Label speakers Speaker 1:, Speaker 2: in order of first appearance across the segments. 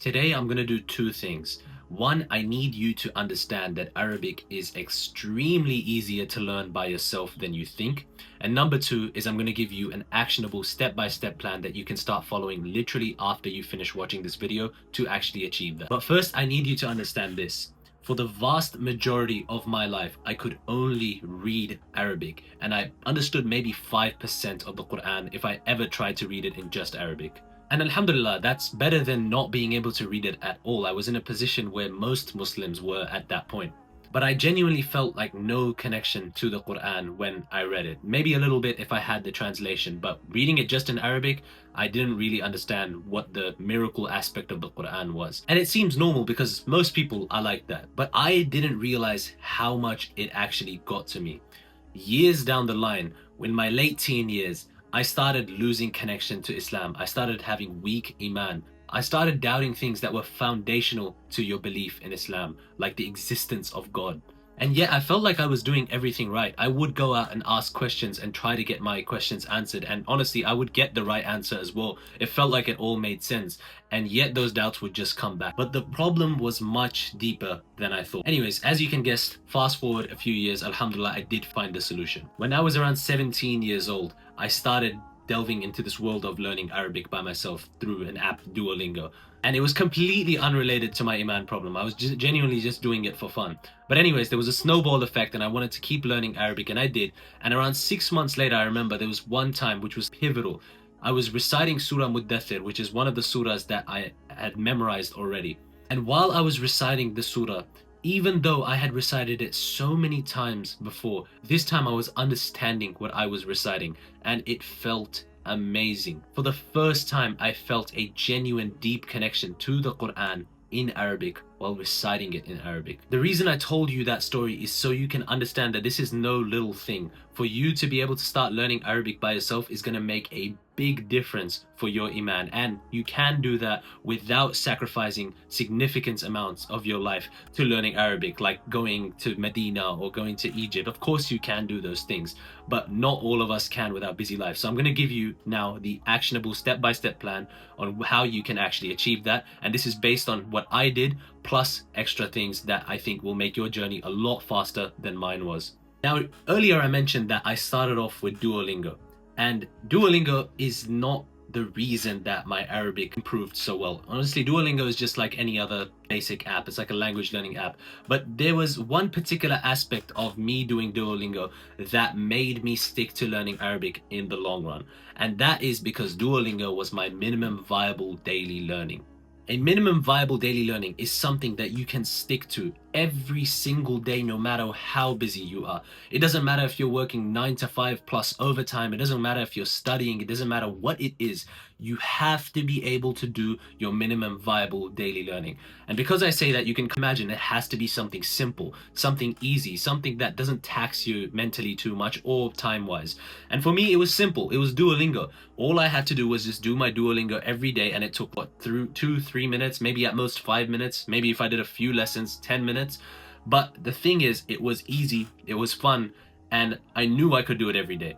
Speaker 1: Today, I'm going to do two things. One, I need you to understand that Arabic is extremely easier to learn by yourself than you think. And number two is I'm going to give you an actionable step-by-step plan that you can start following literally after you finish watching this video to actually achieve that. But first, I need you to understand this. For the vast majority of my life, I could only read Arabic, and I understood maybe 5% of the Quran if I ever tried to read it in just Arabic. And Alhamdulillah, that's better than not being able to read it at all. I was in a position where most Muslims were at that point. But I genuinely felt like no connection to the Quran when I read it. Maybe a little bit if I had the translation, but reading it just in Arabic, I didn't really understand what the miracle aspect of the Quran was. And it seems normal because most people are like that. But I didn't realize how much it actually got to me. Years down the line, in my late teen years, I started losing connection to Islam. I started having weak iman. I started doubting things that were foundational to your belief in Islam, like the existence of God. And yet I felt like I was doing everything right. I would go out and ask questions and try to get my questions answered. And honestly, I would get the right answer as well. It felt like it all made sense. And yet those doubts would just come back. But the problem was much deeper than I thought. Anyways, as you can guess, fast forward a few years, Alhamdulillah, I did find the solution. When I was around 17 years old, I started delving into this world of learning Arabic by myself through an app, Duolingo. And it was completely unrelated to my Iman problem. I was genuinely just doing it for fun. But anyways, there was a snowball effect and I wanted to keep learning Arabic, and I did. And around 6 months later, I remember there was one time which was pivotal. I was reciting Surah Muddathir, which is one of the surahs that I had memorized already. And while I was reciting the surah, even though I had recited it so many times before, this time I was understanding what I was reciting, and it felt amazing. For the first time, I felt a genuine deep connection to the Quran in Arabic while reciting it in Arabic. The reason I told you that story is so you can understand that this is no little thing. For you to be able to start learning Arabic by yourself is going to make a big difference for your Iman, and you can do that without sacrificing significant amounts of your life to learning Arabic, like going to Medina or going to Egypt. Of course you can do those things, but not all of us can with our busy life. So I'm going to give you now the actionable step-by-step plan on how you can actually achieve that, and this is based on what I did plus extra things that I think will make your journey a lot faster than mine was. Now, earlier I mentioned that I started off with Duolingo, and Duolingo is not the reason that my Arabic improved so well. Honestly, Duolingo is just like any other basic app. It's like a language learning app. But there was one particular aspect of me doing Duolingo that made me stick to learning Arabic in the long run. And that is because Duolingo was my minimum viable daily learning. A minimum viable daily learning is something that you can stick to every single day, no matter how busy you are. It doesn't matter if you're working 9 to 5 plus overtime. It doesn't matter if you're studying. It doesn't matter what it is. You have to be able to do your minimum viable daily learning. And because I say that, you can imagine it has to be something simple, something easy, something that doesn't tax you mentally too much or time-wise. And for me, it was simple. It was Duolingo. All I had to do was just do my Duolingo every day, and it took, through 2-3 minutes, maybe at most 5 minutes, maybe if I did a few lessons, 10 minutes. But the thing is, it was easy, it was fun, and I knew I could do it every day.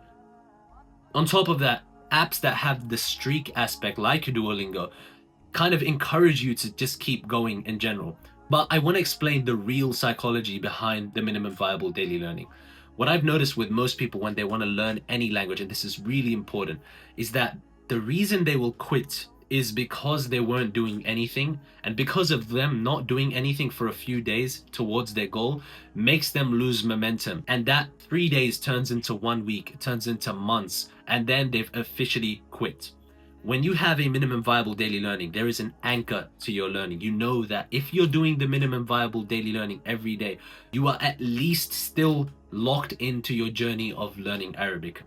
Speaker 1: On top of that, apps that have the streak aspect like Duolingo kind of encourage you to just keep going in general. But I want to explain the real psychology behind the minimum viable daily learning. What I've noticed with most people when they want to learn any language, and this is really important, is that the reason they will quit is because they weren't doing anything, and because of them not doing anything for a few days towards their goal makes them lose momentum, and that 3 days turns into 1 week, turns into months, and then they've officially quit. When you have a minimum viable daily learning, there is an anchor to your learning. You know that if you're doing the minimum viable daily learning every day, you are at least still locked into your journey of learning Arabic.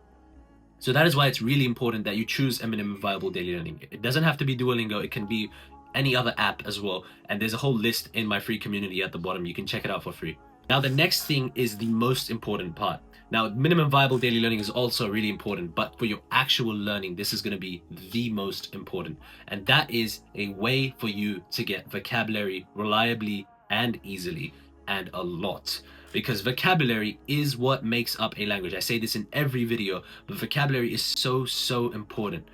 Speaker 1: So that is why it's really important that you choose a minimum viable daily learning. It doesn't have to be Duolingo, it can be any other app as well. And there's a whole list in my free community at the bottom. You can check it out for free. Now, the next thing is the most important part. Now, minimum viable daily learning is also really important, but for your actual learning, this is going to be the most important. And that is a way for you to get vocabulary reliably and easily, and a lot. Because vocabulary is what makes up a language. I say this in every video, but vocabulary is so important.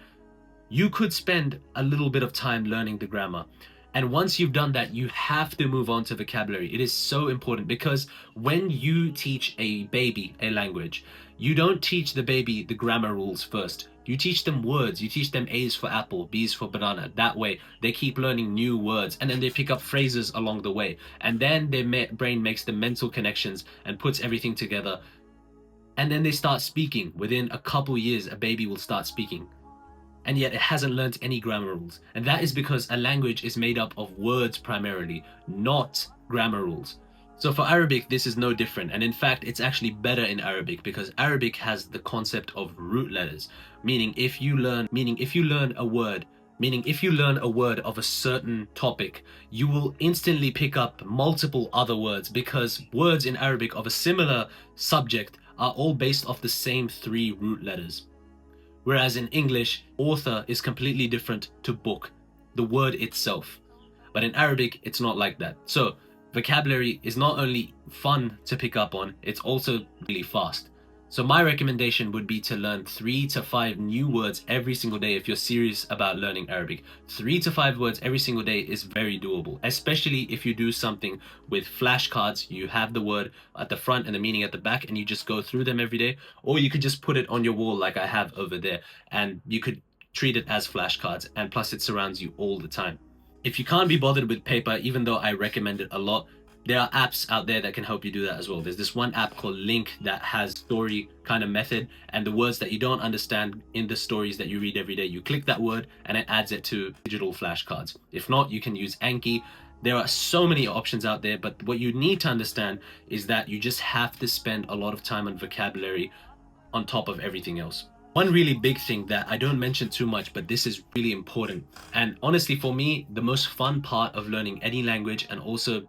Speaker 1: You could spend a little bit of time learning the grammar, And once you've done that, you have to move on to vocabulary. It is so important because when you teach a baby a language, you don't teach the baby the grammar rules first. You teach them words. You teach them A's for apple, B's for banana. That way, they keep learning new words and then they pick up phrases along the way. And then their brain makes the mental connections and puts everything together. And then they start speaking. Within a couple years, a baby will start speaking, and yet it hasn't learned any grammar rules. And that is because a language is made up of words primarily, not grammar rules. So for Arabic, this is no different. And in fact, it's actually better in Arabic because Arabic has the concept of root letters, meaning if you learn a word of a certain topic, you will instantly pick up multiple other words because words in Arabic of a similar subject are all based off the same 3 root letters. Whereas in English, author is completely different to book, the word itself. But in Arabic, it's not like that. So vocabulary is not only fun to pick up on, it's also really fast. So my recommendation would be to learn 3 to 5 new words every single day if you're serious about learning Arabic. 3 to 5 words every single day is very doable, especially if you do something with flashcards. You have the word at the front and the meaning at the back and you just go through them every day. Or you could just put it on your wall like I have over there and you could treat it as flashcards, and plus it surrounds you all the time. If you can't be bothered with paper, even though I recommend it a lot, there are apps out there that can help you do that as well. There's this one app called Link that has story kind of method, and the words that you don't understand in the stories that you read every day, you click that word and it adds it to digital flashcards. If not, you can use Anki. There are so many options out there, but what you need to understand is that you just have to spend a lot of time on vocabulary on top of everything else. One really big thing that I don't mention too much, but this is really important, and honestly for me, the most fun part of learning any language and also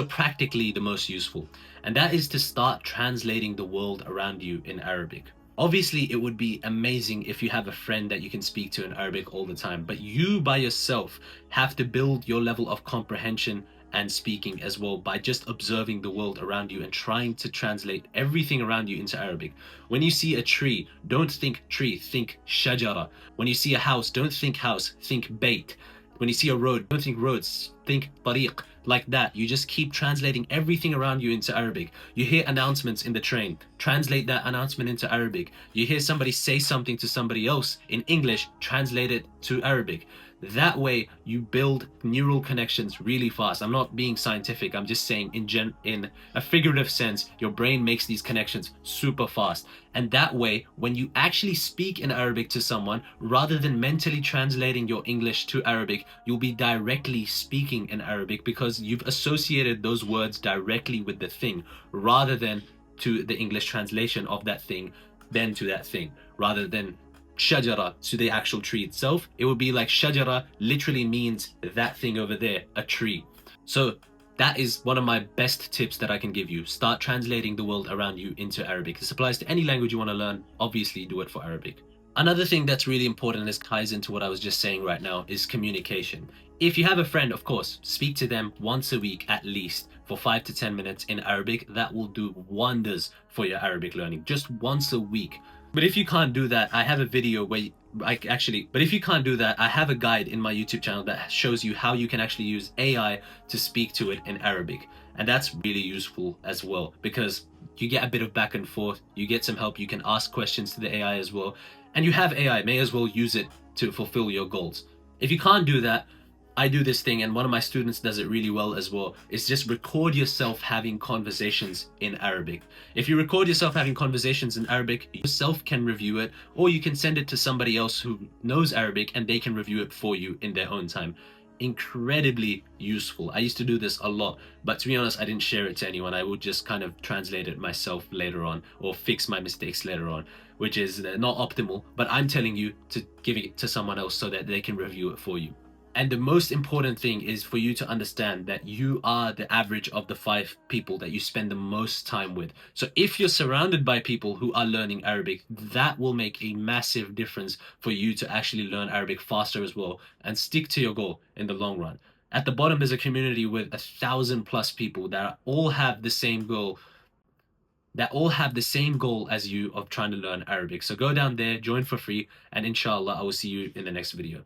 Speaker 1: practically the most useful, and that is to start translating the world around you in Arabic. Obviously, it would be amazing if you have a friend that you can speak to in Arabic all the time, but you by yourself have to build your level of comprehension and speaking as well by just observing the world around you and trying to translate everything around you into Arabic. When you see a tree, don't think tree, think shajara. When you see a house, don't think house, think bayt. When you see a road, don't think roads, think tariq. Like that, you just keep translating everything around you into Arabic. You hear announcements in the train, translate that announcement into Arabic. You hear somebody say something to somebody else in English, translate it to Arabic. That way you build neural connections really fast. I'm not being scientific, I'm just saying in a figurative sense, your brain makes these connections super fast. And that way, when you actually speak in Arabic to someone, rather than mentally translating your English to Arabic, you'll be directly speaking in Arabic because you've associated those words directly with the thing, rather than to the English translation of that thing, then to that thing, rather than shajara to the actual tree itself. It would be like shajara literally means that thing over there, a tree. So that is one of my best tips that I can give you. Start translating the world around you into Arabic. This applies to any language you want to learn. Obviously, do it for Arabic. Another thing that's really important, and this ties into what I was just saying right now, is communication. If you have a friend, of course, speak to them once a week at least for 5 to 10 minutes in Arabic. That will do wonders for your Arabic learning, just once a week. But if you can't do that, I have a video where if you can't do that, I have a guide in my YouTube channel that shows you how you can actually use AI to speak to it in Arabic. And that's really useful as well because you get a bit of back and forth, you get some help, you can ask questions to the AI as well. And you have AI, may as well use it to fulfill your goals. If you can't do that, I do this thing, and one of my students does it really well as well, is just record yourself having conversations in Arabic. If you record yourself having conversations in Arabic, yourself can review it, or you can send it to somebody else who knows Arabic and they can review it for you in their own time. Incredibly useful. I used to do this a lot, but to be honest, I didn't share it to anyone. I would just kind of translate it myself later on or fix my mistakes later on, which is not optimal, but I'm telling you to give it to someone else so that they can review it for you. And the most important thing is for you to understand that you are the average of the 5 people that you spend the most time with. So if you're surrounded by people who are learning Arabic, that will make a massive difference for you to actually learn Arabic faster as well and stick to your goal in the long run. At the bottom is a community with 1,000+ people that all have the same goal as you of trying to learn Arabic. So go down there, join for free, and inshallah, I will see you in the next video.